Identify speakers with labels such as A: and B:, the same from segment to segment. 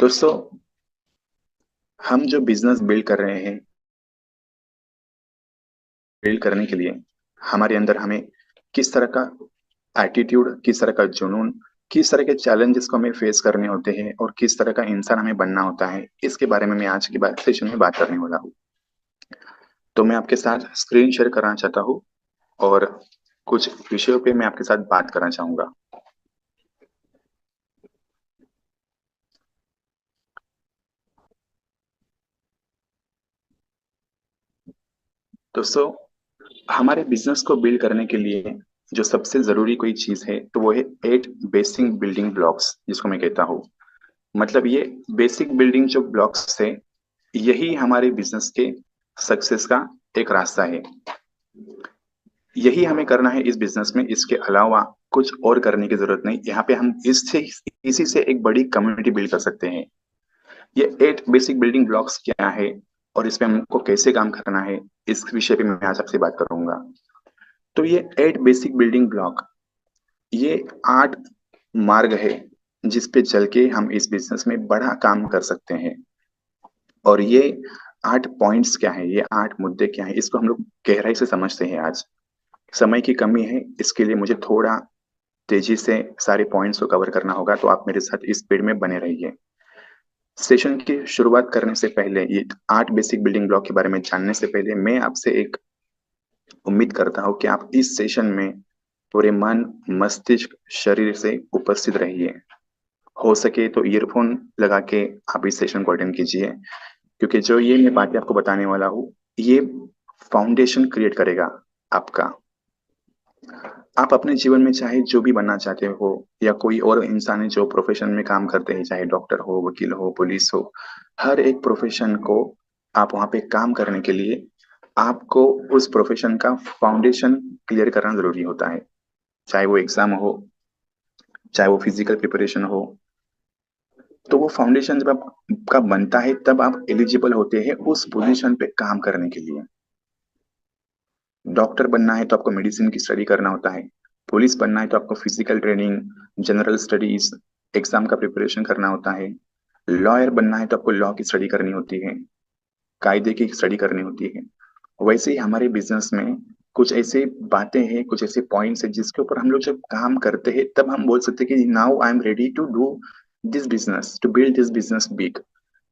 A: दोस्तों, हम जो बिजनेस बिल्ड कर रहे हैं, बिल्ड करने के लिए हमारे अंदर हमें किस तरह का एटीट्यूड, किस तरह का जुनून, किस तरह के चैलेंजेस को हमें फेस करने होते हैं और किस तरह का इंसान हमें बनना होता है, इसके बारे में मैं आज की बात सेशन में बात करने वाला हूँ। तो मैं आपके साथ स्क्रीन शेयर करना चाहता हूँ और कुछ विषयों पे मैं आपके साथ बात करना चाहूंगा। दोस्तों, हमारे बिजनेस को बिल्ड करने के लिए जो सबसे जरूरी कोई चीज है तो वो है 8 बेसिक बिल्डिंग ब्लॉक्स, जिसको मैं कहता हूँ। मतलब ये बेसिक बिल्डिंग जो ब्लॉक्स है, यही हमारे बिजनेस के सक्सेस का एक रास्ता है। यही हमें करना है इस बिजनेस में, इसके अलावा कुछ और करने की जरूरत नहीं। यहाँ पे हम इससे इसी से एक बड़ी कम्युनिटी बिल्ड कर सकते हैं। ये 8 बेसिक बिल्डिंग ब्लॉक्स क्या है और इस पे हमको कैसे काम करना है, इस विषय पे मैं आज आपसे बात करूंगा। तो ये 8 बेसिक बिल्डिंग ब्लॉक, ये 8 मार्ग है जिस पे चल के हम इस बिजनेस में बड़ा काम कर सकते हैं। और ये 8 पॉइंट्स क्या है, ये 8 मुद्दे क्या है, इसको हम लोग गहराई से समझते हैं आज। समय की कमी है, इसके लिए मुझे थोड़ा तेजी से सारे पॉइंट्स को कवर करना होगा, तो आप मेरे साथ इस स्पीड में बने रहिए। सेशन की शुरुआत करने से पहले, ये 8 बेसिक बिल्डिंग ब्लॉक के बारे में जानने से पहले, मैं आपसे एक उम्मीद करता हूँ कि आप इस सेशन में पूरे मन, मस्तिष्क, शरीर से उपस्थित रहिए। हो सके तो ईयरफोन लगा के आप इस सेशन को अटेंड कीजिए, क्योंकि जो ये मैं बातें आपको बताने वाला हूँ, ये फाउंडेशन क्रिएट करेगा आपका। आप अपने जीवन में चाहे जो भी बनना चाहते हो, या कोई और इंसान है जो प्रोफेशन में काम करते हैं, चाहे डॉक्टर हो, वकील हो, पुलिस हो, हर एक प्रोफेशन को आप वहां पे काम करने के लिए आपको उस प्रोफेशन का फाउंडेशन क्लियर करना जरूरी होता है। चाहे वो एग्जाम हो, चाहे वो फिजिकल प्रिपरेशन हो। तो वो फाउंडेशन जब आपका बनता है, तब आप एलिजिबल होते हैं उस पोजीशन पे काम करने के लिए। डॉक्टर बनना है तो आपको मेडिसिन की स्टडी करना होता है। पुलिस बनना है तो आपको physical training, general studies, exam का प्रिपरेशन करना होता है। लॉयर बनना है तो आपको लॉ की स्टडी करनी होती है, कायदे की स्टडी करनी होती है। वैसे ही हमारे बिजनेस में कुछ ऐसे बातें हैं, कुछ ऐसे पॉइंट्स हैं जिसके ऊपर हम लोग जब काम करते हैं, तब हम बोल सकते हैं कि now I am ready to do this business, to build this business big.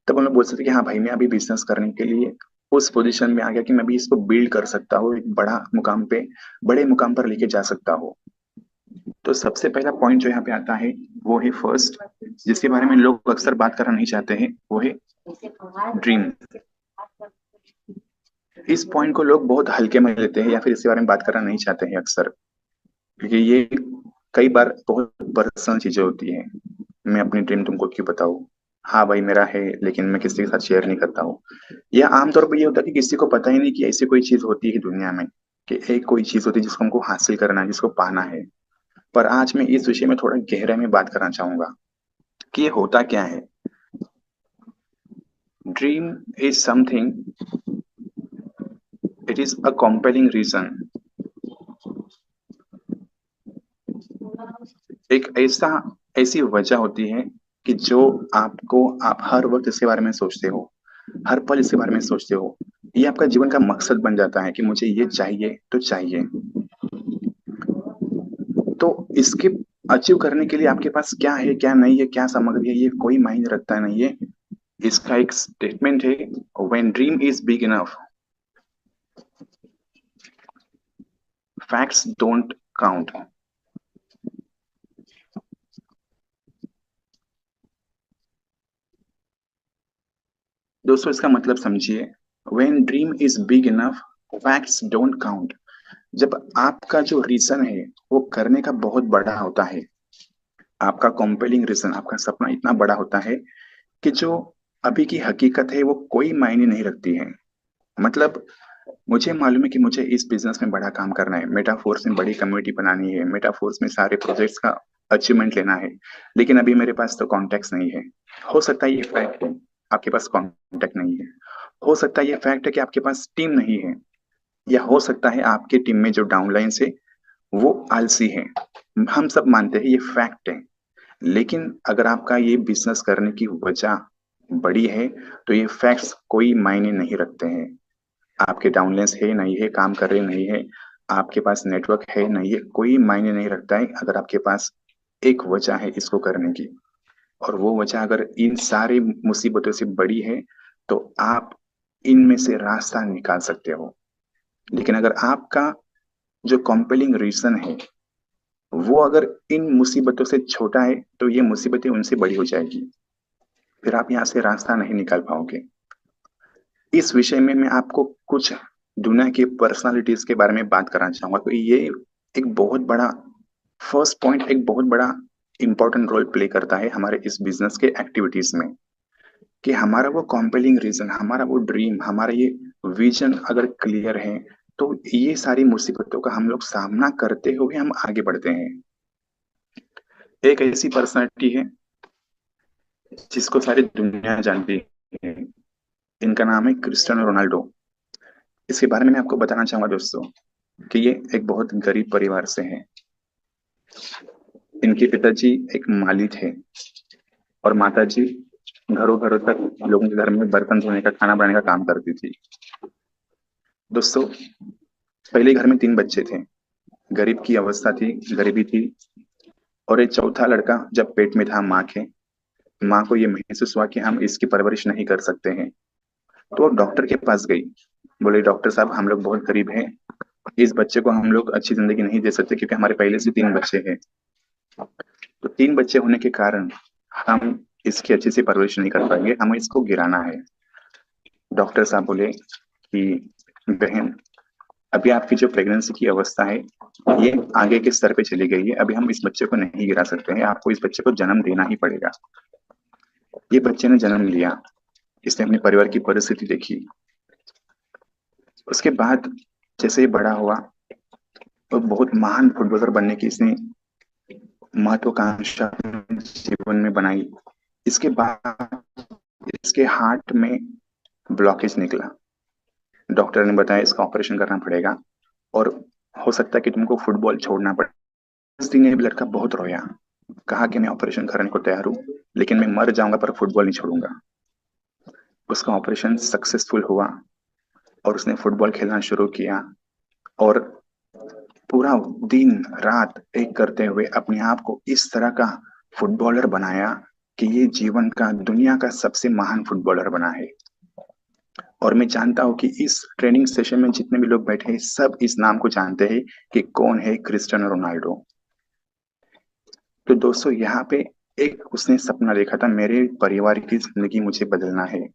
A: तब हम लोग बोल सकते हैं कि हाँ भाई, मैं अभी बिजनेस करने के लिए उस पोजीशन में आ गया कि मैं भी इसको बिल्ड कर सकता हूँ, एक बड़ा मुकाम पे, बड़े मुकाम पर लेके जा सकता हूँ। तो सबसे पहला पॉइंट जो यहाँ पे आता है, वो है फर्स्ट, जिसके बारे में लोग अक्सर बात करना नहीं चाहते हैं, वो है ड्रीम। इस पॉइंट को लोग बहुत हल्के में लेते हैं या फिर इसके बारे में बात करना नहीं चाहते हैं अक्सर, क्योंकि ये कई बार बहुत पर्सनल चीजें होती हैं। मैं अपनी ड्रीम तुमको क्यों बताऊँ? हाँ भाई, मेरा है, लेकिन मैं किसी के साथ शेयर नहीं करता हूँ। या आमतौर पर ये होता है कि किसी को पता ही नहीं कि ऐसी कोई चीज होती है दुनिया में, कि एक कोई चीज होती है जिसको हमको हासिल करना है, जिसको पाना है। पर आज मैं इस विषय में थोड़ा गहराई में बात करना चाहूंगा कि ये होता क्या है। Dream is something, it is a compelling reason. एक ऐसी वजह होती है कि जो आपको, आप हर वक्त इसके बारे में सोचते हो, हर पल इसके बारे में सोचते हो। ये आपका जीवन का मकसद बन जाता है कि मुझे ये चाहिए तो चाहिए। तो इसके अचीव करने के लिए आपके पास क्या है, क्या नहीं है, क्या सामग्री है, ये कोई मायने रखता नहीं है। इसका एक स्टेटमेंट है, when dream is big enough, facts don't count. दोस्तों, इसका मतलब समझिए। When dream is big enough, facts don't count. जब आपका जो रीजन है वो करने का बहुत बड़ा होता है, आपका कॉम्पेलिंग रीजन, आपका सपना इतना बड़ा होता है कि जो अभी की हकीकत है वो कोई मायने नहीं रखती है। मतलब, मुझे मालूम है कि मुझे इस बिजनेस में बड़ा काम करना है, मेटाफोर्स में बड़ी कम्युनिटी बनानी है, मेटाफोर्स में सारे प्रोजेक्ट्स का अचीवमेंट लेना है, लेकिन अभी मेरे पास तो कॉन्टेक्ट नहीं है। हो सकता है ये फैक्ट है, आपके पास कॉन्टेक्ट नहीं है। हो सकता है ये फैक्ट है कि आपके पास टीम नहीं है, या हो सकता है आपके टीम में जो डाउनलाइन है वो आलसी है। हम सब मानते हैं ये फैक्ट है। लेकिन अगर आपका ये बिजनेस करने की वजह बड़ी है तो ये फैक्ट्स कोई मायने नहीं रखते हैं। आपके डाउनलाइंस है नहीं है, काम कर रहे नहीं है, आपके पास नेटवर्क है नहीं है, कोई मायने नहीं रखता है अगर आपके पास एक वजह है इसको करने की। और वो वजह अगर इन सारी मुसीबतों से बड़ी है तो आप इनमें से रास्ता निकाल सकते हो। लेकिन अगर आपका जो कॉम्पेलिंग रीजन है वो अगर इन मुसीबतों से छोटा है तो ये मुसीबतें उनसे बड़ी हो जाएगी, फिर आप यहाँ से रास्ता नहीं निकाल पाओगे। इस विषय में मैं आपको कुछ दुनिया की पर्सनालिटीज के बारे में बात करना चाहूंगा। तो ये एक बहुत बड़ा फर्स्ट पॉइंट, एक बहुत बड़ा इंपॉर्टेंट रोल प्ले करता है हमारे इस बिजनेस के एक्टिविटीज में, कि हमारा वो कॉम्पेलिंग रीजन, हमारा वो ड्रीम, हमारा ये विजन अगर क्लियर है तो ये सारी मुसीबतों का हम लोग सामना करते हुए हम आगे बढ़ते हैं। एक ऐसी पर्सनालिटी है जिसको सारी दुनिया जानती है, इनका नाम है क्रिस्टियानो रोनाल्डो। इसके बारे में मैं आपको बताना चाहूंगा दोस्तों कि ये एक बहुत गरीब परिवार से है। इनके पिताजी एक माली थे और माताजी घरों घरों तक लोगों के घर में बर्तन धोने का, खाना बनाने का काम करती थी। दोस्तों, पहले घर में 3 बच्चे थे, गरीब की अवस्था थी, गरीबी थी। और एक चौथा लड़का जब पेट में था माँ के, माँ को ये महसूस हुआ कि हम इसकी परवरिश नहीं कर सकते हैं, तो वो डॉक्टर के पास गई। बोले, डॉक्टर साहब हम लोग बहुत गरीब हैं, इस बच्चे को हम लोग अच्छी जिंदगी नहीं दे सकते क्योंकि हमारे पहले से 3 बच्चे हैं। तो 3 बच्चे होने के कारण हम इसकी अच्छी सी परवरिश नहीं कर पाएंगे, हमें इसको गिराना है। डॉक्टर साहब बोले कि बहन, अभी आपकी जो प्रेगनेंसी की अवस्था है ये आगे के स्तर पे चली गई है, अभी हम इस बच्चे को नहीं गिरा सकते हैं, आपको इस बच्चे को जन्म देना ही पड़ेगा। ये बच्चे ने जन्म लिया, इसने अपने परिवार की परिस्थिति देखी। उसके बाद जैसे ही बड़ा हुआ तो बहुत महान फुटबॉलर बनने की इसने महत्वाकांक्षा जीवन में बनाई। इसके बाद इसके हार्ट में ब्लॉकेज निकला। डॉक्टर ने बताया इसका ऑपरेशन करना पड़ेगा और हो सकता है कि तुमको फुटबॉल छोड़ना पड़े। उस दिन ये लड़का बहुत रोया, कहा कि मैं ऑपरेशन करने को तैयार हूँ लेकिन मैं मर जाऊंगा पर फुटबॉल नहीं छोड़ूंगा। उसका ऑपरेशन सक्सेसफुल हुआ और उसने फुटबॉल खेलना शुरू किया और पूरा दिन रात एक करते हुए अपने आप को इस तरह का फुटबॉलर बनाया कि ये जीवन का, दुनिया का सबसे महान फुटबॉलर बना है। और मैं जानता हूँ कि इस ट्रेनिंग सेशन में जितने भी लोग बैठे हैं सब इस नाम को जानते हैं कि कौन है क्रिस्टियानो रोनाल्डो। तो दोस्तों, यहाँ पे एक उसने सपना देखा था, मेरे परिवार की जिंदगी मुझे बदलना है।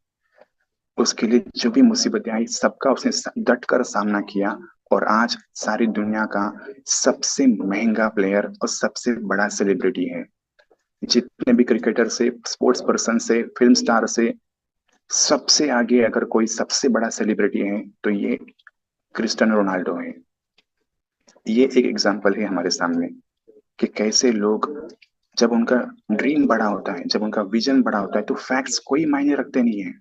A: उसके लिए जो भी मुसीबतें आई सबका उसने डट कर सामना किया और आज सारी दुनिया का सबसे महंगा प्लेयर और सबसे बड़ा सेलिब्रिटी है। जितने भी क्रिकेटर से, स्पोर्ट्स पर्सन से, फिल्म स्टार से, सबसे आगे अगर कोई सबसे बड़ा सेलिब्रिटी है तो ये क्रिस्टियानो रोनाल्डो है। ये एक एग्जाम्पल है हमारे सामने कि कैसे लोग, जब उनका ड्रीम बड़ा होता है, जब उनका विजन बड़ा होता है तो फैक्ट्स कोई मायने रखते नहीं है।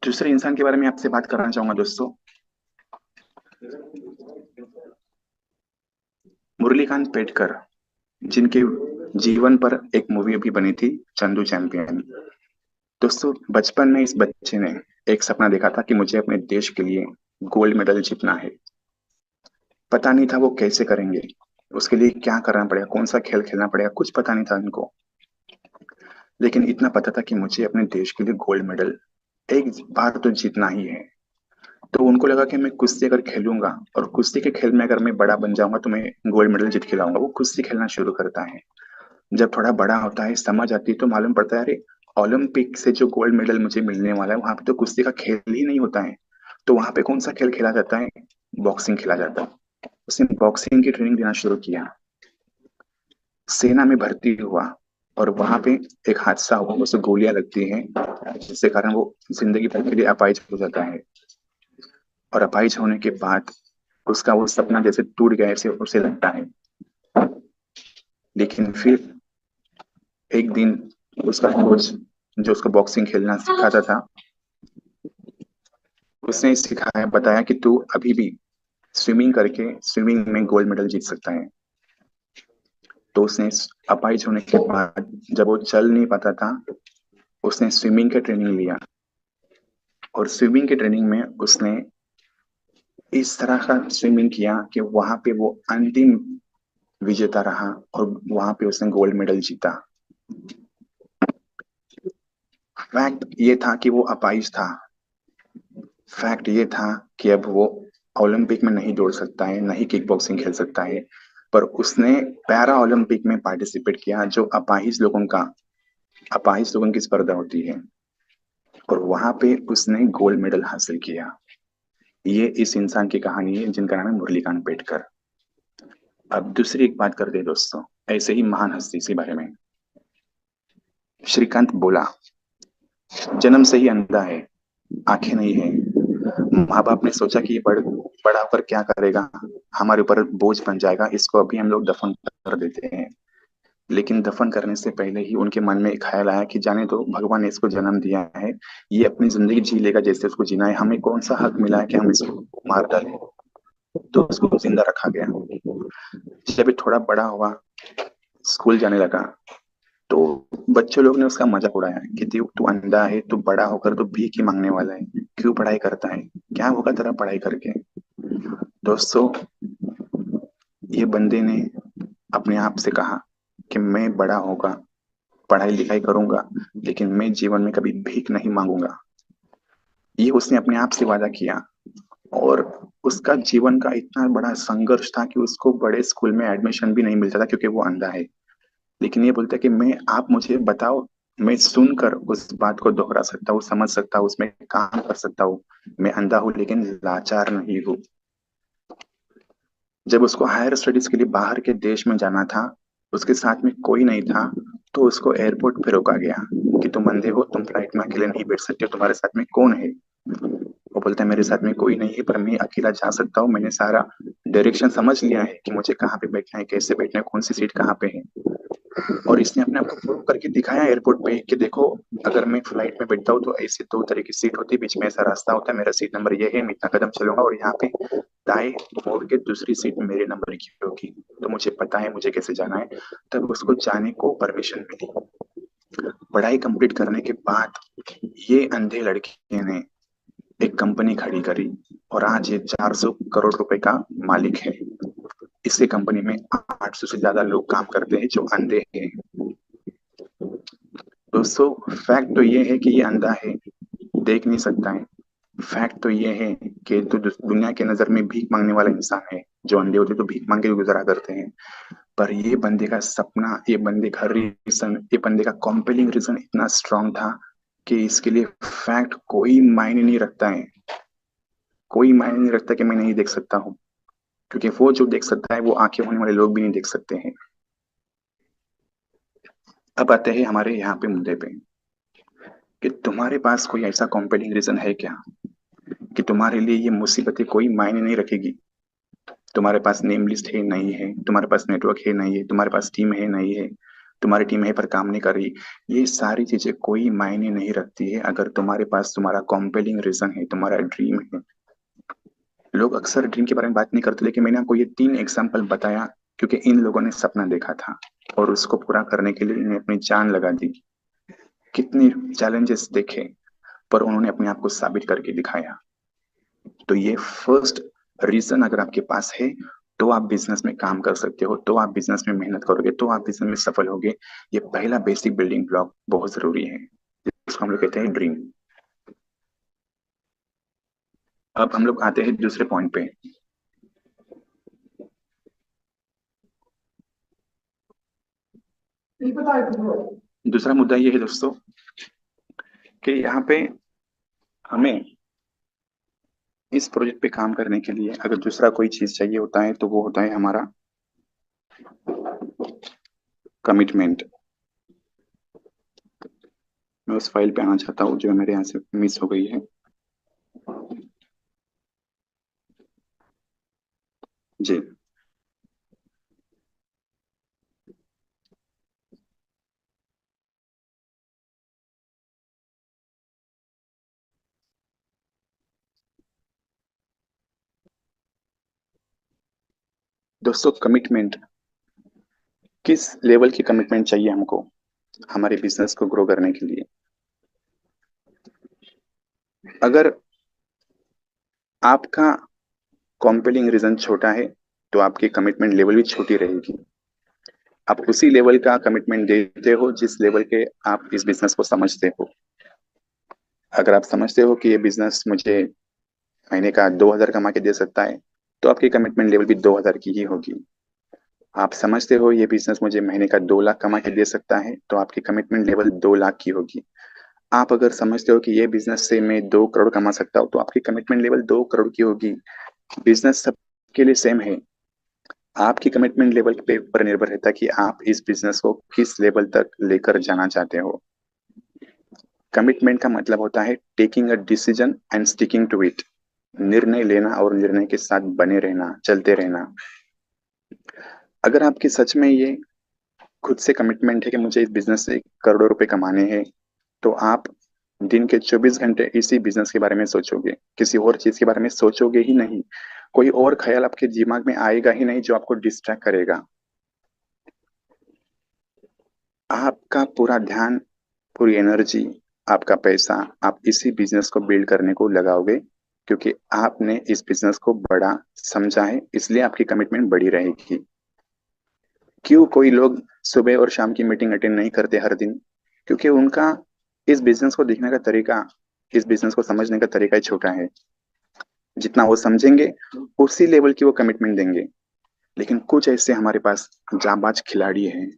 A: दूसरे इंसान के बारे में आपसे बात करना चाहूंगा दोस्तों, मुरलीकांत पेटकर, जिनके जीवन पर एक मूवी अभी बनी थी, चंदू चैंपियन। दोस्तों, बचपन में इस बच्चे ने एक सपना देखा था कि मुझे अपने देश के लिए गोल्ड मेडल जीतना है। पता नहीं था वो कैसे करेंगे, उसके लिए क्या करना पड़ेगा, कौन सा खेल खेलना पड़ेगा, कुछ पता नहीं था उनको। लेकिन इतना पता था कि मुझे अपने देश के लिए गोल्ड मेडल एक बार तो जीतना ही है। तो उनको लगा कि मैं कुश्ती अगर खेलूंगा और कुश्ती के खेल में अगर मैं बड़ा बन जाऊंगा तो मैं गोल्ड मेडल जीत के लाऊंगा। वो कुश्ती खेलना शुरू करता है। जब थोड़ा बड़ा होता है, समझ आती है, तो मालूम पड़ता है अरे ओलंपिक से जो गोल्ड मेडल मुझे मिलने वाला है वहां पे तो कुश्ती का खेल ही नहीं होता है। तो वहां पे कौन सा खेल खेला जाता है? बॉक्सिंग खेला जाता है। उसने बॉक्सिंग की ट्रेनिंग देना शुरू किया, सेना में भर्ती हुआ और वहां पे एक हादसा हुआ, उसे गोलियां लगती हैं जिसके कारण वो जिंदगी भर के लिए अपाहिज हो जाता है। और अपाहिज होने के बाद उसका वो सपना जैसे टूट गया ऐसे उसे लगता है। लेकिन फिर एक दिन उसका कोच, जो उसको बॉक्सिंग खेलना सिखाता था, उसने सिखाया, बताया कि तू अभी भी स्विमिंग करके स्विमिंग में गोल्ड मेडल जीत सकता है। तो उसने अपाहिज होने के बाद जब वो चल नहीं पाता था, उसने स्विमिंग का ट्रेनिंग लिया। और स्विमिंग की ट्रेनिंग में उसने इस तरह का स्विमिंग किया कि वहां पे वो अंतिम विजेता रहा और वहां पे उसने गोल्ड मेडल जीता। फैक्ट ये था कि वो अपाहिज था। फैक्ट ये था कि अब वो ओलंपिक में नहीं दौड़ सकता है, नहीं किक बॉक्सिंग खेल सकता है, पर उसने पैरा ओलंपिक में पार्टिसिपेट किया, जो अपाहिज लोगों की स्पर्धा होती है, और वहां पे उसने गोल्ड मेडल हासिल किया। ये इस इंसान की कहानी है जिनका नाम है मुरलीकांत पेटकर। अब दूसरी एक बात करते हैं दोस्तों, ऐसे ही महान हस्ती के बारे में। श्रीकांत बोला, जन्म से ही अंधा है, आंखें नहीं है। माँ बाप ने सोचा कि ये बड़ा होकर क्या करेगा, हमारे ऊपर बोझ बन जाएगा, इसको अभी हम लोग दफन कर देते हैं। लेकिन दफन करने से पहले ही उनके मन में एक ख्याल आया कि जाने दो, भगवान ने इसको जन्म दिया है, ये अपनी जिंदगी जी लेगा जैसे उसको जीना है, हमें कौन सा हक मिला है कि हम इसको मार डालें। तो उसको जिंदा रखा गया। जब ये थोड़ा बड़ा हुआ, स्कूल जाने लगा, तो बच्चों लोग ने उसका मजाक उड़ाया कि तू अंधा है, तू बड़ा होकर तो भीख ही मांगने वाला है, क्यों पढ़ाई करता है, क्या होगा तेरा पढ़ाई करके। दोस्तों, ये बंदे ने अपने आप से कहा कि मैं बड़ा होगा, पढ़ाई लिखाई करूंगा, लेकिन मैं जीवन में कभी भीख नहीं मांगूंगा। ये उसने अपने आप से वादा किया। और उसका जीवन का इतना बड़ा संघर्ष था कि उसको बड़े स्कूल में एडमिशन भी नहीं मिलता था क्योंकि वो अंधा है। लेकिन ये बोलता है कि मैं, आप मुझे बताओ, मैं सुनकर उस बात को दोहरा सकता हूँ, समझ सकता हूँ, उसमें काम कर सकता हूँ। मैं अंधा हूँ लेकिन लाचार नहीं हूँ। जब उसको हायर स्टडीज के लिए बाहर के देश में जाना था, उसके साथ में कोई नहीं था, तो उसको एयरपोर्ट पे रोका गया कि तुम अंधे हो, तुम फ्लाइट में अकेले नहीं बैठ सकते, तुम्हारे साथ में कौन है। वो बोलता है मेरे साथ में कोई नहीं है, पर मैं अकेला जा सकता हूँ, मैंने सारा डायरेक्शन समझ लिया है कि मुझे कहाँ पे बैठना है, कैसे बैठना है, कौन सी सीट कहाँ पे है। और इसने अपने आप को प्रूव करके दिखाया एयरपोर्ट पे कि देखो, अगर मैं फ्लाइट में बैठता हूँ तो ऐसे दो तरह की सीट होती है, बीच में ऐसा रास्ता होता है, मेरा सीट नंबर ये है, मैं इतना कदम चलूंगा और यहाँ पे दाएं मोड़ के दूसरी सीट मेरे नंबर की होगी, तो मुझे पता है मुझे कैसे जाना है। तब उसको जाने को परमिशन मिली। पढ़ाई कंप्लीट करने के बाद ये अंधे लड़के ने एक कंपनी खड़ी करी, और आज ये 400 करोड़ रुपए का मालिक है। इसी कंपनी में 800 से ज्यादा लोग काम करते हैं जो अंधे हैं। दोस्तों, फैक्ट तो ये है कि ये अंधा है, देख नहीं सकता है। फैक्ट तो ये है कि तो दुनिया के नजर में भीख मांगने वाला इंसान है। जो अंधे होते तो भीख मांग के गुजारा करते हैं। पर ये बंदे का सपना, ये बंदे का रीजन, ये बंदे का कॉम्पेलिंग रीजन इतना स्ट्रांग था कि इसके लिए फैक्ट कोई मायने नहीं रखता है। कोई मायने नहीं रखता कि मैं नहीं देख सकता हूँ, क्योंकि वो जो देख सकता है वो आंखें होने वाले लोग भी नहीं देख सकते हैं। अब आते हैं हमारे यहाँ पे मुद्दे पे, कि तुम्हारे पास कोई ऐसा कॉम्पेलिंग रीजन है क्या कि तुम्हारे लिए ये मुसीबतें कोई मायने नहीं रखेगी। तुम्हारे पास नेम लिस्ट है नहीं है, तुम्हारे पास नेटवर्क है नहीं है, तुम्हारे पास टीम है नहीं है, तुम्हारी टीम है पर काम नहीं कर रही, ये सारी चीजें कोई मायने नहीं रखती है अगर तुम्हारे पास तुम्हारा कॉम्पेलिंग रीजन है, तुम्हारा ड्रीम है। लोग अक्सर ड्रीम के बारे में बात नहीं करते, लेकिन मैंने आपको ये 3 एग्जाम्पल बताया क्योंकि इन लोगों ने सपना देखा था और उसको पूरा करने के लिए इन्हें अपनी जान लगा दी। कितने चैलेंजेस देखे, पर उन्होंने अपने आप को साबित करके दिखाया। तो ये फर्स्ट रीजन अगर आपके पास है, तो आप बिजनेस में काम कर सकते हो, तो आप बिजनेस में मेहनत करोगे, तो आप बिजनेस में सफल होगे। ये पहला बेसिक बिल्डिंग ब्लॉक बहुत जरूरी है, जिसको हम लोग कहते हैं ड्रीम। अब हम लोग आते हैं दूसरे पॉइंट पे। दूसरा मुद्दा ये है दोस्तों कि यहाँ पे हमें इस प्रोजेक्ट पे काम करने के लिए अगर दूसरा कोई चीज चाहिए होता है, तो वो होता है हमारा कमिटमेंट। मैं उस फाइल पे आना चाहता हूँ जो मेरे यहाँ से मिस हो गई है। जी। दोस्तों, कमिटमेंट किस लेवल की कमिटमेंट चाहिए हमको हमारे बिजनेस को ग्रो करने के लिए। अगर आपका कॉम्पेलिंग रीजन छोटा है तो आपकी कमिटमेंट लेवल भी छोटी रहेगी। आप उसी लेवल का कमिटमेंट देते हो जिस लेवल के आप इस बिजनेस को समझते हो। अगर आप समझते हो कि ये बिजनेस मुझे महीने का 2,000 कमा के दे सकता है तो आपकी कमिटमेंट लेवल भी 2,000 की ही होगी। आप समझते हो ये बिजनेस मुझे महीने का 2 लाख कमा के दे सकता है तो आपकी कमिटमेंट लेवल 2 लाख की होगी। आप अगर समझते हो कि ये बिजनेस से मैं 2 करोड़ कमा सकता हूँ तो आपकी कमिटमेंट लेवल 2 करोड़ की होगी। बिजनेस सबके लिए सेम है। आपकी कमिटमेंट लेवल पे पर निर्भर रहता है कि आप इस बिजनेस को किस लेवल तक लेकर जाना चाहते हो। कमिटमेंट का मतलब होता है taking a decision and sticking to it. निर्णय लेना और निर्णय के साथ बने रहना, चलते रहना। अगर आपकी सच में ये खुद से कमिटमेंट है कि मुझे इस बिजनेस से करोड़ों रुपए कमाने हैं तो आप दिन के 24 घंटे इसी बिजनेस के बारे में सोचोगे, किसी और चीज के बारे में सोचोगे ही नहीं। कोई और ख्याल आपके दिमाग में आएगा ही नहीं जो आपको डिस्ट्रैक्ट करेगा। आपका पूरा ध्यान, पूरी एनर्जी, आपका पैसा आप इसी बिजनेस को बिल्ड करने को लगाओगे क्योंकि आपने इस बिजनेस को बड़ा समझा है, इसलिए आपकी कमिटमेंट बड़ी रहेगी। क्यों कोई लोग सुबह और शाम की मीटिंग अटेंड नहीं करते हर दिन? क्योंकि उनका इस बिजनेस को देखने का तरीका, इस बिजनेस को समझने का तरीका ही छोटा है। जितना वो समझेंगे उसी लेवल की वो कमिटमेंट देंगे। लेकिन कुछ ऐसे हमारे पास जाबाज खिलाड़ी हैं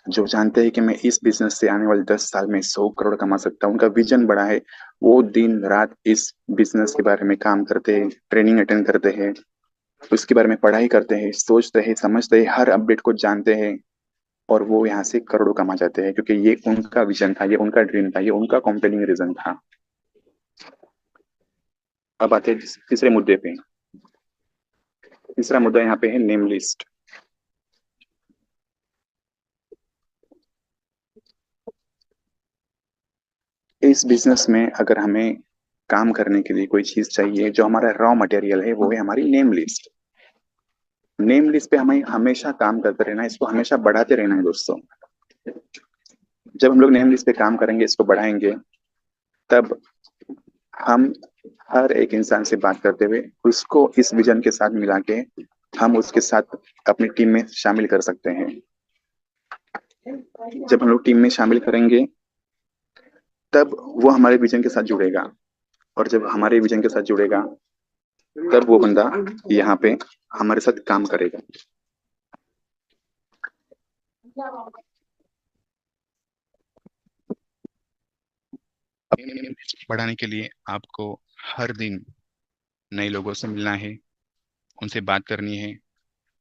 A: जो जानते हैं कि मैं इस बिजनेस से आने वाले 10 साल में 100 करोड़ कमा सकता हूँ। उनका विजन बड़ा है। वो दिन रात इस बिजनेस के बारे में काम करते हैं, ट्रेनिंग अटेंड करते हैं, उसके बारे में पढ़ाई करते हैं, सोचते हैं, समझते हैं, हर अपडेट को जानते हैं और वो यहाँ से करोड़ों कमा जाते हैं क्योंकि ये उनका विजन था, ये उनका ड्रीम था, ये उनका कॉम्पेलिंग रीजन था। अब आते हैं तीसरे मुद्दे पे। तीसरा मुद्दा यहाँ पे है नेम लिस्ट। इस बिजनेस में अगर हमें काम करने के लिए कोई चीज चाहिए, जो हमारा रॉ मटेरियल है वो है हमारी नेम लिस्ट। नेम लिस्ट पे हमें हमेशा काम करते रहना है, इसको हमेशा बढ़ाते रहना है दोस्तों। जब हम लोग नेम लिस्ट पे काम करेंगे, इसको बढ़ाएंगे, तब हम हर एक इंसान से बात करते हुए उसको इस विजन के साथ मिला के हम उसके साथ अपनी टीम में शामिल कर सकते हैं। जब हम लोग टीम में शामिल करेंगे तब वो हमारे विजन के साथ जुड़ेगा, और जब हमारे विजन के साथ जुड़ेगा तब वो बंदा यहाँ पे हमारे साथ काम करेगा। बढ़ाने के लिए आपको हर दिन नए लोगों से मिलना है, उनसे बात करनी है,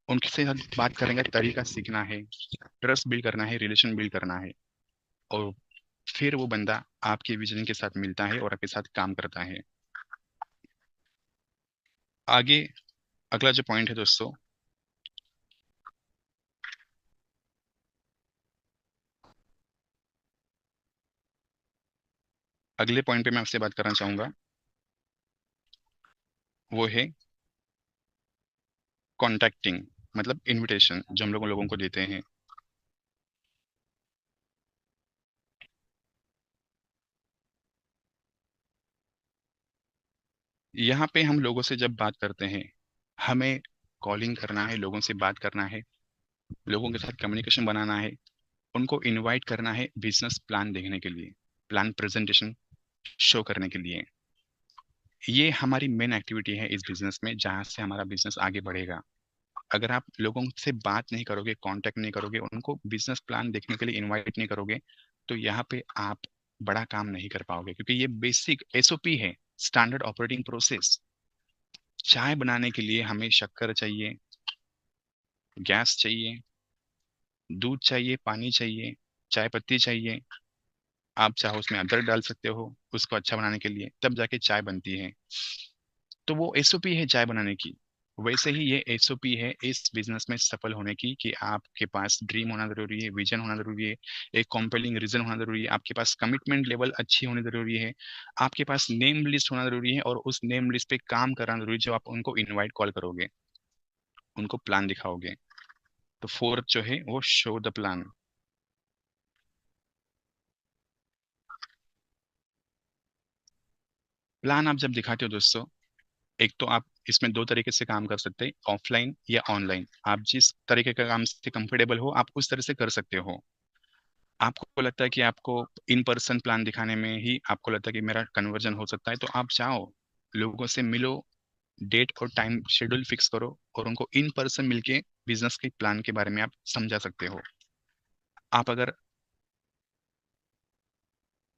A: उनके साथ बात करने का तरीका सीखना है, ट्रस्ट बिल्ड करना है, रिलेशन बिल्ड करना है। और फिर वो बंदा आपके विजन के साथ मिलता है और आपके साथ काम करता है। आगे अगला जो पॉइंट है दोस्तों, अगले पॉइंट पे मैं आपसे बात करना चाहूंगा, वो है कॉन्टैक्टिंग, मतलब इनविटेशन जो हम लोगों को देते हैं। यहाँ पे हम लोगों से जब बात करते हैं, हमें कॉलिंग करना है, लोगों से बात करना है, लोगों के साथ कम्युनिकेशन बनाना है, उनको इनवाइट करना है बिजनेस प्लान देखने के लिए, प्लान प्रेजेंटेशन शो करने के लिए। ये हमारी मेन एक्टिविटी है इस बिजनेस में, जहाँ से हमारा बिजनेस आगे बढ़ेगा। अगर आप लोगों से बात नहीं करोगे, कांटेक्ट नहीं करोगे, उनको बिजनेस प्लान देखने के लिए इनवाइट नहीं करोगे, तो यहाँ पे आप बड़ा काम नहीं कर पाओगे, क्योंकि ये बेसिक एसओपी है, स्टैंडर्ड ऑपरेटिंग प्रोसेस। चाय बनाने के लिए हमें शक्कर चाहिए, गैस चाहिए, दूध चाहिए, पानी चाहिए, चाय पत्ती चाहिए। आप चाहो उसमें अदरक डाल सकते हो उसको अच्छा बनाने के लिए, तब जाके चाय बनती है। तो वो एसओपी है चाय बनाने की। वैसे ही ये एसओपी है इस बिजनेस में सफल होने की, कि आपके पास ड्रीम होना जरूरी है, विजन होना जरूरी है, एक कॉम्पेलिंग रीजन होना जरूरी है, आपके पास कमिटमेंट लेवल अच्छी होनी जरूरी है, आपके पास नेम लिस्ट होना जरूरी है, और उस नेम लिस्ट पे काम करना जरूरी है। जो आप उनको इनवाइट कॉल करोगे, उनको प्लान दिखाओगे,
B: तो फोर्थ जो है वो शो द प्लान। प्लान आप जब दिखाते हो दोस्तों, एक तो आप इसमें दो तरीके से काम कर सकते हैं, ऑफलाइन या ऑनलाइन। आप जिस तरीके का काम से कंफर्टेबल हो आप उस तरह से कर सकते हो। आपको लगता है कि आपको इन पर्सन प्लान दिखाने में ही आपको लगता है कि मेरा कन्वर्जन हो सकता है, तो आप जाओ, लोगों से मिलो, डेट और टाइम शेड्यूल फिक्स करो और उनको इन पर्सन मिलके बिजनेस के प्लान के बारे में आप समझा सकते हो। आप अगर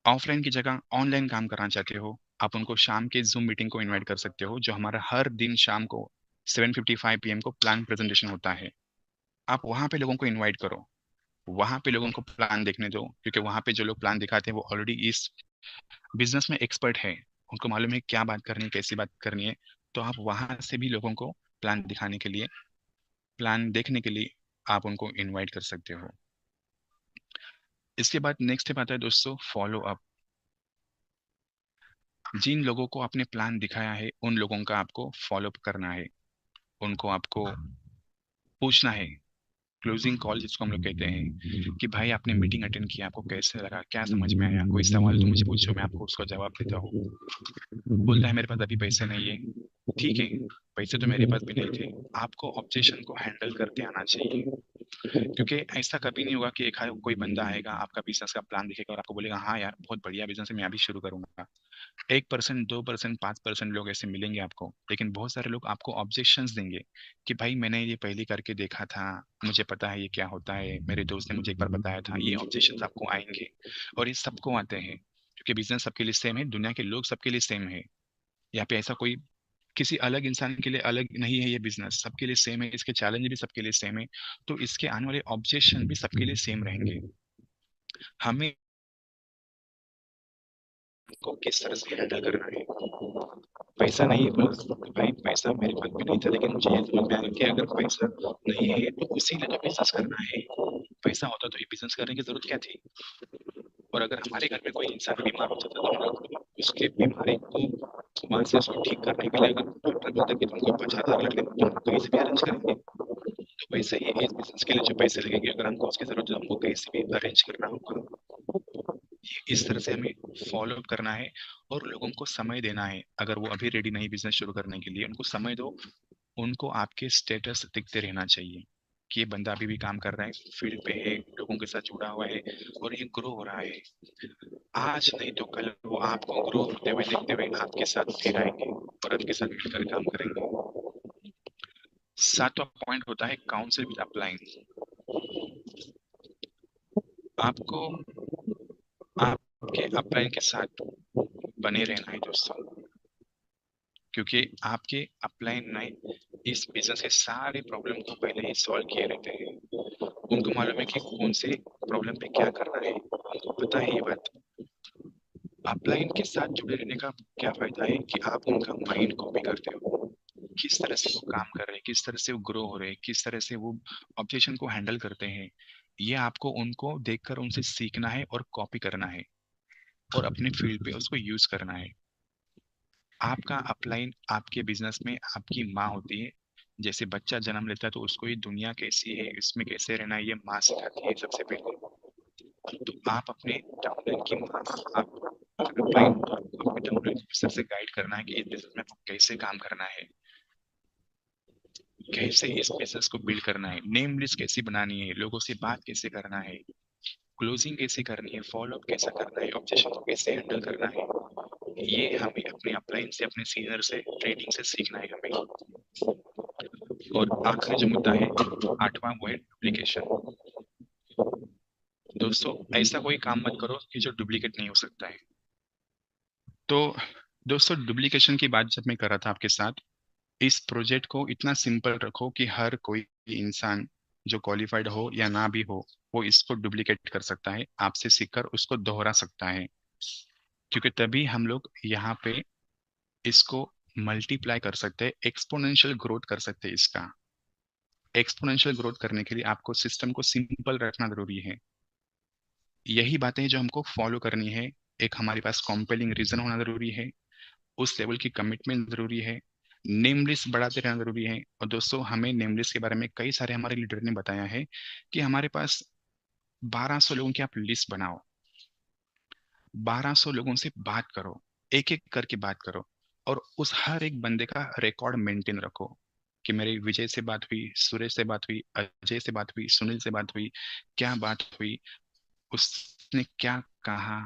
B: ऑफलाइन की जगह ऑनलाइन काम करना चाहते हो, आप उनको शाम के जूम मीटिंग को इनवाइट कर सकते हो, जो हमारा हर दिन शाम को 7:55 PM को प्लान प्रेजेंटेशन होता है। आप वहां पे लोगों को इनवाइट करो, वहां पे लोगों को प्लान देखने दो, क्योंकि वहां पे जो लोग प्लान दिखाते हैं वो ऑलरेडी इस बिजनेस में एक्सपर्ट है, उनको मालूम है क्या बात करनी है, कैसी बात करनी है। तो आप वहां से भी लोगों को प्लान दिखाने के लिए, प्लान देखने के लिए आप उनको इनवाइट कर सकते हो। इसके बाद नेक्स्ट स्टेप आता है दोस्तों, फॉलो अप। जिन लोगों को आपने प्लान दिखाया है उन लोगों का आपको फॉलो अप करना है, उनको आपको पूछना है, क्लोजिंग कॉल जिसको हम लोग कहते हैं, कि भाई आपने मीटिंग अटेंड किया, आपको कैसे लगा, क्या समझ में आया, कोई सवाल तो मुझे पूछो, मैं आपको उसका जवाब देता हूँ। बोलता है मेरे पास अभी पैसे नहीं है, ठीक है, पैसे तो मेरे पास भी नहीं थे। आपको ऑब्जेक्शन को हैंडल करते आना चाहिए, क्योंकि ऐसा कभी नहीं होगा कि एक कोई बंदा आएगा आपका बिजनेस का प्लान दिखेगा और आपको बोलेगा हाँ यार बहुत बढ़िया बिजनेस है मैं अभी शुरू करूंगा। 1%, 2%, 5% लोग ऐसे मिलेंगे आपको, लेकिन बहुत सारे लोग आपको ऑब्जेक्शंस देंगे कि भाई मैंने ये पहले करके देखा था, मुझे पता है ये क्या होता है, मेरे दोस्त ने मुझे एक बार बताया था। ये ऑब्जेक्शंस आपको आएंगे, और ये सबको आते हैं, क्योंकि बिजनेस सबके लिए सेम है, दुनिया के लोग सबके लिए सेम है। यहाँ पे ऐसा कोई किसी अलग इंसान के लिए अलग नहीं है, ये बिजनेस सबके लिए सेम है, इसके चैलेंज भी सबके लिए सेम है, तो इसके आने वाले ऑब्जेक्शन भी सबके लिए सेम रहेंगे। हमें को किस तरह से हैंडल करना है। पैसा नहीं है बस, भाई पैसा मेरे पास भी नहीं था, लेकिन मुझे ये समझ में आया कि अगर पैसा नहीं है तो उसी लगा बिजनेस करना है। पैसा होता तो ये बिजनेस करने की जरूरत क्या थी। और अगर हमारे घर में कोई इंसान बीमार होता था तो हम लोग उसके बीमारी को वहां से उसको ठीक करने के लिए अगर डॉक्टर बोलता कि तुमको 50,000 लगेंगे तो हम कहीं से भी अरेंज करेंगे। तो वैसे ही इस बिजनेस के लिए जो पैसे लगेंगे अगर हमको उसकी जरूरत है तो हमको कहीं से भी अरेंज करना होगा। इस तरह से हमें फॉलो अप करना है और लोगों को समय देना है। अगर वो अभी रेडी नहीं बिजनेस शुरू करने के लिए, उनको समय दो, उनको आपके स्टेटस दिखते रहना चाहिए कि ये बंदा अभी भी काम कर रहा है, फील्ड पे है, लोगों के साथ जुड़ा हुआ है और ये ग्रो हो रहा है। आज नहीं तो कल वो आपको ग्रो होते हुए देखते हुए आपके साथ फिर आएंगे और आपके साथ मिलकर काम करेंगे। सातवां पॉइंट होता है काउंसिल विद अपलाइन। आपको आपके अपलाइन के साथ बने रहना है दोस्तों, क्योंकि आपके अपलाइन ने इस बिजनेस के सारे प्रॉब्लम को पहले ही सॉल्व किए रहते हैं। उनको मालूम है कि कौन से प्रॉब्लम पे क्या करना है, उनको पता है ये बात। अपलाइन के साथ जुड़े रहने का क्या फायदा है कि आप उनका माइंड कॉपी करते हो, किस तरह से वो काम कर रहे हैं, किस तरह से वो ग्रो हो रहे हैं, किस तरह से वो ऑब्जेक्शन को हैंडल करते हैं। ये आपको उनको देखकर उनसे सीखना है और कॉपी करना है और अपने फील्ड पे उसको यूज करना है। आपका अपलाइन आपके बिजनेस में आपकी माँ होती है। जैसे बच्चा जन्म लेता है तो उसको ये दुनिया कैसी है, इसमें कैसे रहना है, ये माँ सिखाती है सबसे पहले। तो आप अपने डाउनलाइन की माँ, आप अपलाइन तो आपको अपने डाउनलाइन ऑफिसर से गाइड करना है कि इस बिजनेस में आपको कैसे काम करना है, कैसे इस बिजनेस को बिल्ड करना है, नेम लिस्ट कैसी बनानी है, लोगों से बात कैसे करना है, क्लोजिंग कैसे करनी है, फॉलो अप कैसा करना है, ऑब्जेक्शन को कैसे हैंडल करना है। ये हमें अपने अपलाइन से, अपने सीनियर से, ट्रेनिंग से सीखना है हमें। और आखिरी जो मुद्दा है, आठवां, वो है डुप्लीकेशन। दोस्तों ऐसा कोई काम मत करो कि जो डुप्लीकेट नहीं हो सकता है। तो दोस्तों डुप्लीकेशन की बात जब मैं कर रहा था आपके साथ, इस प्रोजेक्ट को इतना सिंपल रखो कि हर कोई इंसान जो क्वालिफाइड हो या ना भी हो, वो इसको डुप्लीकेट कर सकता है, आपसे सीखकर उसको दोहरा सकता है। क्योंकि तभी हम लोग यहाँ पे इसको मल्टीप्लाई कर सकते हैं, एक्सपोनेंशियल ग्रोथ कर सकते हैं इसका। एक्सपोनेंशियल ग्रोथ करने के लिए आपको सिस्टम को सिंपल रखना जरूरी है। यही बातें जो हमको फॉलो करनी है, एक हमारे पास कॉम्पेलिंग रीजन होना जरूरी है, उस लेवल की कमिटमेंट जरूरी है, नेम लिस्ट बढ़ाते रहना जरूरी है। और दोस्तों, हमें नेम लिस्ट के बारे में कई सारे हमारे लीडर ने बताया है कि हमारे पास 1200 लोगों की आप लिस्ट बनाओ, 1200 लोगों से बात करो, एक एक करके बात करो, और उस हर एक बंदे का रिकॉर्ड मेंटेन रखो कि मेरी विजय से बात हुई, सुरेश से बात हुई, अजय से बात हुई, सुनील से बात हुई, क्या बात हुई, उसने क्या कहा,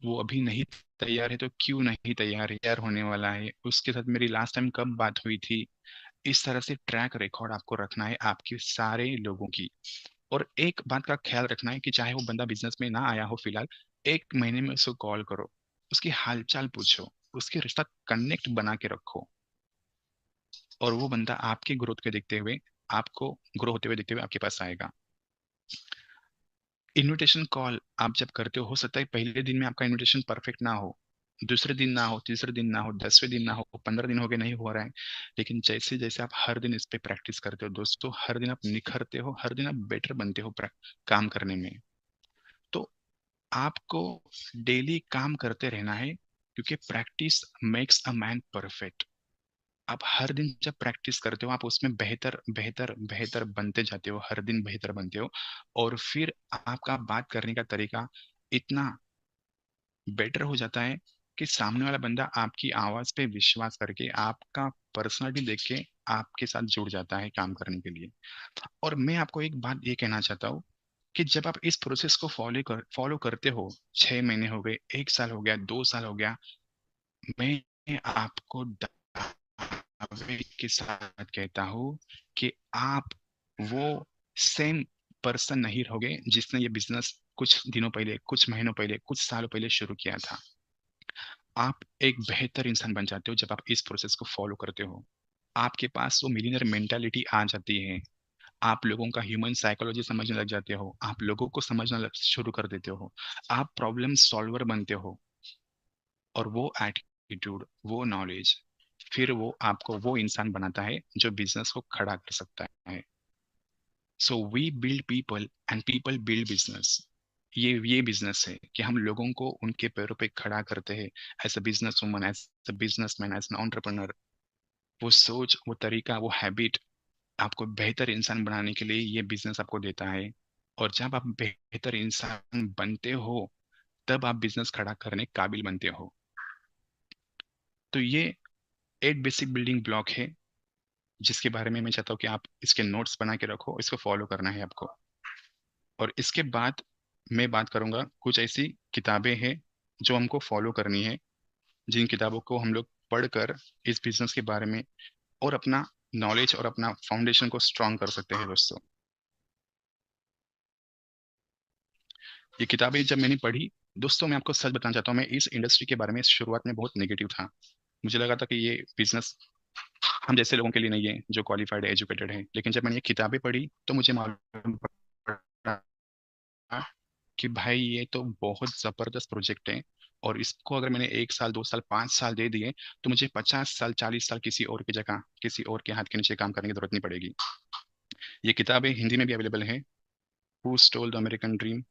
B: वो अभी नहीं तैयार है तो क्यों नहीं तैयार है, तैयार होने वाला है, उसके साथ मेरी लास्ट टाइम कब बात हुई थी। इस तरह से ट्रैक रिकॉर्ड आपको रखना है आपके सारे लोगों की। और एक बात का ख्याल रखना है कि चाहे वो बंदा बिजनेस में ना आया हो फिलहाल, 1 महीने में उसको कॉल करो, उसकी हालचाल पूछो, उसके रिश्ता कनेक्ट बना के रखो, और वो बंदा आपके ग्रोथ के देखते हुए, आपको ग्रो होते हुए देखते हुए आपके पास आएगा। इनविटेशन कॉल आप जब करते हो सकता है पहले दिन में आपका इनविटेशन परफेक्ट ना हो, दूसरे दिन ना हो, तीसरे दिन ना हो, 10वें दिन ना हो, 15 दिन हो गए नहीं हो रहा है, लेकिन जैसे जैसे आप हर दिन इस पे प्रैक्टिस करते हो दोस्तों, हर दिन आप निखरते हो, हर दिन आप बेटर बनते हो काम करने में। तो आपको डेली काम करते रहना है, क्योंकि practice makes a man perfect. आप हर दिन जब प्रैक्टिस करते हो आप उसमें बेहतर बेहतर बेहतर बनते जाते हो, हर दिन बेहतर बनते हो, और फिर आपका बात करने का तरीका इतना बेटर हो जाता है कि सामने वाला बंदा आपकी आवाज पे विश्वास करके, आपका पर्सनालिटी देख के आपके साथ जुड़ जाता है काम करने के लिए। और मैं आपको एक बात ये कहना चाहता हूँ कि जब आप इस प्रोसेस को फॉलो करते हो, 6 महीने हो गए, 1 साल हो गया, 2 साल हो गया, मैं आपको दावे के साथ कहता हूँ कि आप वो सेम पर्सन नहीं रहोगे जिसने ये बिजनेस कुछ दिनों पहले, कुछ महीनों पहले, कुछ सालों पहले शुरू किया था। आप एक बेहतर इंसान बन जाते हो जब आप इस प्रोसेस को फॉलो करते हो। आपके पास वो मिलियनर मेंटालिटी आ जाती है, आप लोगों का ह्यूमन साइकोलॉजी समझने लग जाते हो, आप लोगों को समझना शुरू कर देते हो, आप प्रॉब्लम सॉल्वर बनते हो, और वो एटीट्यूड, वो नॉलेज, फिर वो आपको वो इंसान बनाता है जो बिजनेस को खड़ा कर सकता है। So we build people and people build business. ये बिजनेस है कि हम लोगों को उनके पैरों पे खड़ा करते हैं, as a business woman, as a businessman, as an entrepreneur. वो सोच, वो तरीका, वो हैबिट आपको बेहतर इंसान बनाने के लिए ये बिजनेस आपको देता है। और जब आप बेहतर इंसान बनते हो, तब आप बिजनेस खड़ा करने काबिल बनते हो। तो ये 8 बेसिक बिल्डिंग ब्लॉक है, जिसके बारे में मैं चाहता हूँ कि आप इसके नोट्स बना के रखो, इसको फॉलो करना है आपको। और इसके बाद मैं बात करूंगा कुछ ऐसी किताबें हैं जो हमको फॉलो करनी है, जिन किताबों को हम लोग पढ़कर इस बिजनेस के बारे में और अपना नॉलेज और अपना फाउंडेशन को स्ट्रांग कर सकते हैं दोस्तों। ये किताबें जब मैंने पढ़ी, दोस्तों मैं आपको सच बताना चाहता हूँ, मैं इस इंडस्ट्री के बारे में शुरुआत में बहुत नेगेटिव था। मुझे लगा था कि ये बिजनेस हम जैसे लोगों के लिए नहीं है जो क्वालिफाइड है, एजुकेटेड है। लेकिन जब मैंने ये किताबें पढ़ी तो मुझे मालूम पड़ा कि भाई ये तो बहुत जबरदस्त प्रोजेक्ट है, और इसको अगर मैंने 1 साल, 2 साल, 5 साल दे दिए तो मुझे 50 साल, 40 साल किसी और की जगह, किसी और के हाथ के नीचे काम करने की जरूरत नहीं पड़ेगी। ये किताबें हिंदी में भी अवेलेबल है। Who stole the American dream,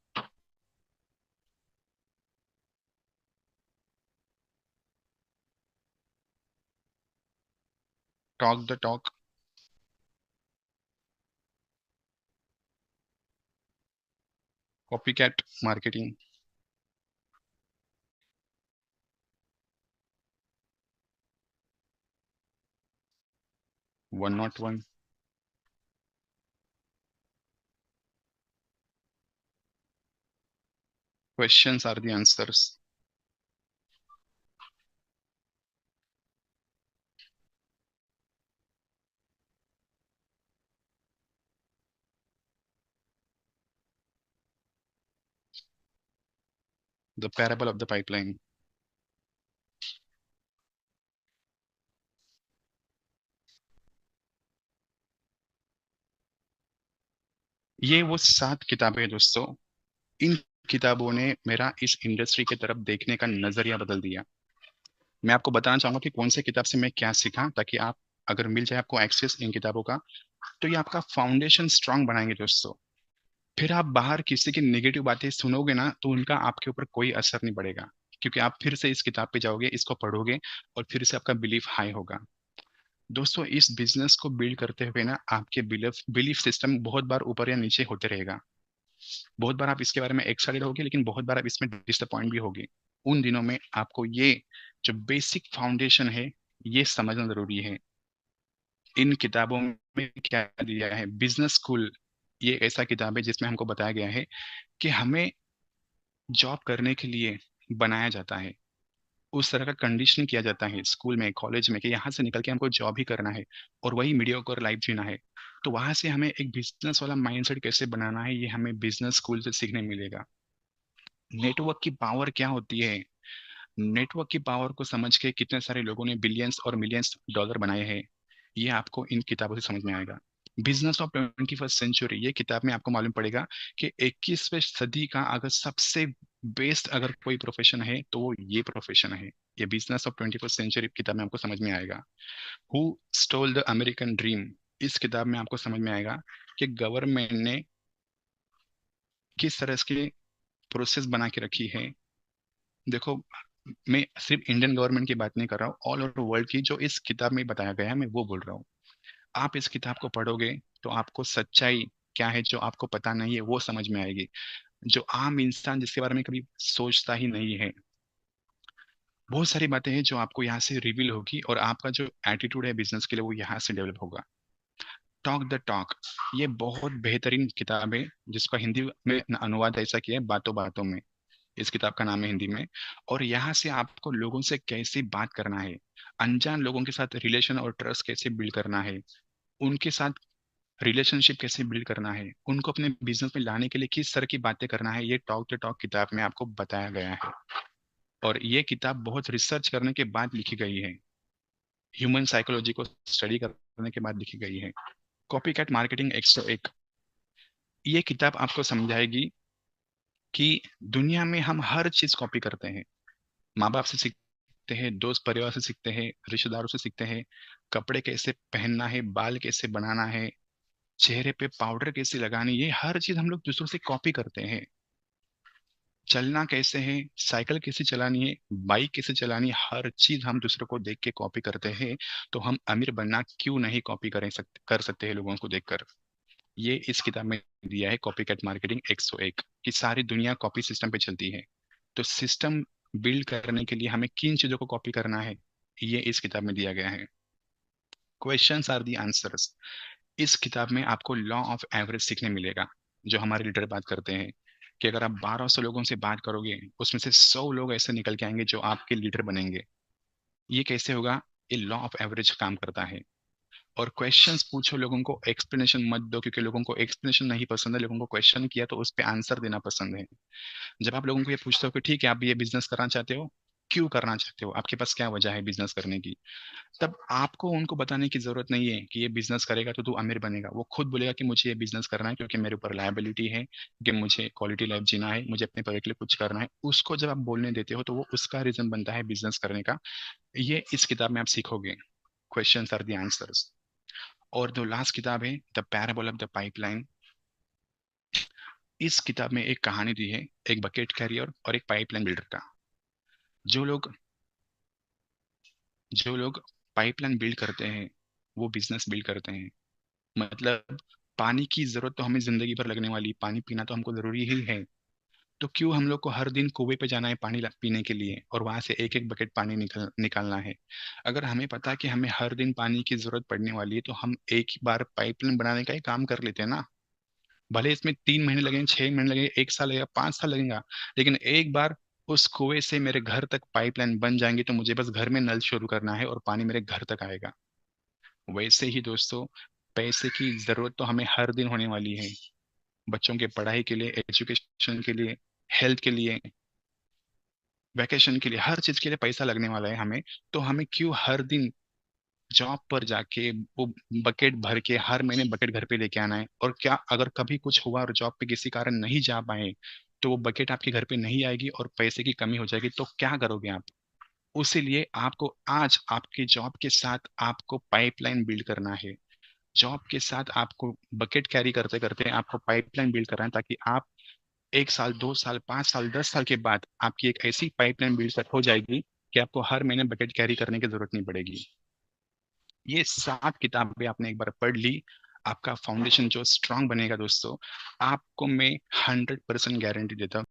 B: talk the talk, copy cat marketing, 101, questions are the answers. The parable of the pipeline. ये वो 7 किताबें हैं दोस्तों। इन किताबों ने मेरा इस इंडस्ट्री की तरफ देखने का नजरिया बदल दिया। मैं आपको बताना चाहूंगा कि कौन से किताब से मैं क्या सीखा, ताकि आप, अगर मिल जाए आपको एक्सेस इन किताबों का, तो ये आपका फाउंडेशन स्ट्रांग बनाएंगे दोस्तों। फिर आप बाहर किसी की नेगेटिव बातें सुनोगे ना तो उनका आपके ऊपर कोई असर नहीं पड़ेगा, क्योंकि आप फिर से इस किताब पे जाओगे, इसको पढ़ोगे, और फिर से आपका बिलीफ हाई होगा। दोस्तों इस बिजनेस को बिल्ड करते हुए ना आपके बिलीफ बिलीफ सिस्टम बहुत बार ऊपर या नीचे होते रहेगा। बहुत बार आप इसके बारे में एक्साइटेड होगे, लेकिन बहुत बार आप इसमें डिसअपॉइंट भी होगे। उन दिनों में आपको ये जो बेसिक फाउंडेशन है ये समझना जरूरी है। इन किताबों में क्या दिया है, बिजनेस स्कूल ये एक ऐसा किताब है जिसमें हमको बताया गया है कि हमें जॉब करने के लिए बनाया जाता है। उस तरह का कंडीशनिंग किया जाता है स्कूल में कॉलेज में कि यहाँ से निकल के हमको जॉब ही करना है और वही मीडियोकर लाइफ जीना है। तो वहां से हमें एक बिजनेस वाला माइंडसेट कैसे बनाना है ये हमें बिजनेस स्कूल से सीखने मिलेगा। नेटवर्क की पावर क्या होती है, नेटवर्क की पावर को समझ के कितने सारे लोगों ने बिलियंस और मिलियंस डॉलर बनाए हैं, ये आपको इन किताबों से समझ में आएगा। बिजनेस ऑफ 21st सेंचुरी ये किताब में आपको मालूम पड़ेगा कि 21वीं सदी का अगर सबसे बेस्ट अगर कोई प्रोफेशन है तो वो ये प्रोफेशन है। ये बिजनेस ऑफ 21st सेंचुरी किताब में आपको समझ में आएगा। Who stole the American dream इस किताब में आपको समझ में आएगा कि गवर्नमेंट ने किस तरह की प्रोसेस बना के रखी है। देखो मैं सिर्फ इंडियन गवर्नमेंट की बात नहीं कर रहा हूँ, ऑल ओवर वर्ल्ड की जो इस किताब में बताया गया है मैं वो बोल रहा हूँ। आप इस किताब को पढ़ोगे तो आपको सच्चाई क्या है जो आपको पता नहीं है वो समझ में आएगी, जो आम इंसान जिसके बारे में कभी सोचता ही नहीं है। बहुत सारी बातें हैं जो आपको यहाँ से रिवील होगी और आपका जो एटीट्यूड है बिजनेस के लिए वो यहाँ से डेवलप होगा। टॉक द टॉक ये बहुत बेहतरीन किताब है जिसका हिंदी में अनुवाद ऐसा किया है बातों बातों में। इस किताब का नाम है हिंदी में। और यहाँ से आपको लोगों से कैसे बात करना है, अनजान लोगों के साथ रिलेशन और ट्रस्ट कैसे बिल्ड करना है, उनके साथ रिलेशनशिप कैसे बिल्ड करना है, उनको अपने बिजनेस में लाने के लिए किस तरह की बातें करना है, ये टॉक टू टॉक किताब में आपको बताया गया है। और ये किताब बहुत रिसर्च करने के बाद लिखी गई है, ह्यूमन साइकोलॉजी को स्टडी करने के बाद लिखी गई है। कॉपी कैट मार्केटिंग 101 ये किताब आपको समझाएगी कि दुनिया में हम हर चीज कॉपी करते हैं। माँ बाप से सीखते हैं, दोस्त परिवार से सीखते हैं, रिश्तेदारों से सीखते हैं, कपड़े कैसे पहनना है, बाल कैसे बनाना है, चेहरे पे पाउडर कैसे लगानी, ये हर चीज हम लोग दूसरों से कॉपी करते हैं। चलना कैसे है, साइकिल कैसे चलानी है, बाइक कैसे चलानी है, हर चीज हम दूसरों को देख के कॉपी करते हैं। तो हम अमीर बनना क्यों नहीं कॉपी कर सकते हैं लोगों को देखकर। ये इस किताब में दिया है कॉपी कैट मार्केटिंग 101 कि सारी दुनिया कॉपी सिस्टम पे चलती है। तो सिस्टम बिल्ड करने के लिए हमें किन चीजों को कॉपी करना है ये इस किताब में दिया गया है। क्वेश्चंस आर दी आंसर्स इस किताब में आपको लॉ ऑफ एवरेज सीखने मिलेगा। जो हमारे लीडर बात करते हैं कि अगर आप 1200 लोगों से बात करोगे उसमें से 100 लोग ऐसे निकल के आएंगे जो आपके लीडर बनेंगे। ये कैसे होगा, ये लॉ ऑफ एवरेज काम करता है। और क्वेश्चंस पूछो, लोगों को एक्सप्लेनेशन मत दो, क्योंकि लोगों को एक्सप्लेनेशन नहीं पसंद है, लोगों को क्वेश्चन किया तो उस पर आंसर देना पसंद है। जब आप लोगों को ये पूछते हो कि ठीक है आप ये बिजनेस करना चाहते हो, क्यों करना चाहते हो, आपके पास क्या वजह है बिजनेस करने की, तब आपको उनको बताने की जरूरत नहीं है कि ये बिजनेस करेगा तो तू अमीर बनेगा। वो खुद बोलेगा कि मुझे ये बिजनेस करना है क्योंकि मेरे ऊपर लायबिलिटी है, कि मुझे क्वालिटी लाइफ जीना है, मुझे अपने परिवार के लिए कुछ करना है। उसको जब आप बोलने देते हो तो वो उसका रीजन बनता है बिजनेस करने का। ये इस किताब में आप सीखोगे। Questions are the answers. और जो लास्ट किताब है the parable of the pipeline, इस किताब में एक कहानी दी है एक बकेट कैरियर और एक पाइपलाइन बिल्डर का। जो लोग जो लोग पाइपलाइन बिल्ड करते हैं वो बिजनेस बिल्ड करते हैं। मतलब पानी की जरूरत तो हमें जिंदगी भर लगने वाली, पानी पीना तो हमको जरूरी ही है। तो क्यों हम लोग को हर दिन कुएं पे जाना है पानी पीने के लिए और वहां से एक एक बकेट पानी निकालना है। अगर हमें पता है कि हमें हर दिन पानी की जरूरत पड़ने वाली है तो हम एक ही बार पाइपलाइन बनाने का ही काम कर लेते हैं ना। भले इसमें 3 महीने लगेंगे, 6 महीने लगेंगे, 1 साल लगेगा, 5 साल लगेगा, लेकिन एक बार उस कुएं से मेरे घर तक पाइपलाइन बन जाएंगी तो मुझे बस घर में नल शुरू करना है और पानी मेरे घर तक आएगा। वैसे ही दोस्तों पैसे की जरूरत तो हमें हर दिन होने वाली है। बच्चों के पढ़ाई के लिए, एजुकेशन के लिए, हेल्थ के लिए, वैकेशन के लिए, हर चीज के लिए पैसा लगने वाला है हमें। तो हमें क्यों हर दिन जॉब पर जाके वो बकेट भर के हर महीने बकेट घर पे लेके आना है। और क्या अगर कभी कुछ हुआ और जॉब पे किसी कारण नहीं जा पाए तो वो बकेट आपके घर पे नहीं आएगी और पैसे की कमी हो जाएगी, तो क्या करोगे आप। उसीलिए आपको आज आपके जॉब के साथ आपको पाइपलाइन बिल्ड करना है। जॉब के साथ आपको बकेट कैरी करते करते आपको पाइपलाइन बिल्ड करना है, ताकि आप 1 साल, 2 साल, 5 साल, 10 साल के बाद आपकी एक ऐसी पाइपलाइन बिल्ड हो जाएगी कि आपको हर महीने बकेट कैरी करने की जरूरत नहीं पड़ेगी। ये 7 किताबें आपने एक बार पढ़ ली, आपका फाउंडेशन जो स्ट्रांग बनेगा दोस्तों, आपको मैं 100% गारंटी देता हूँ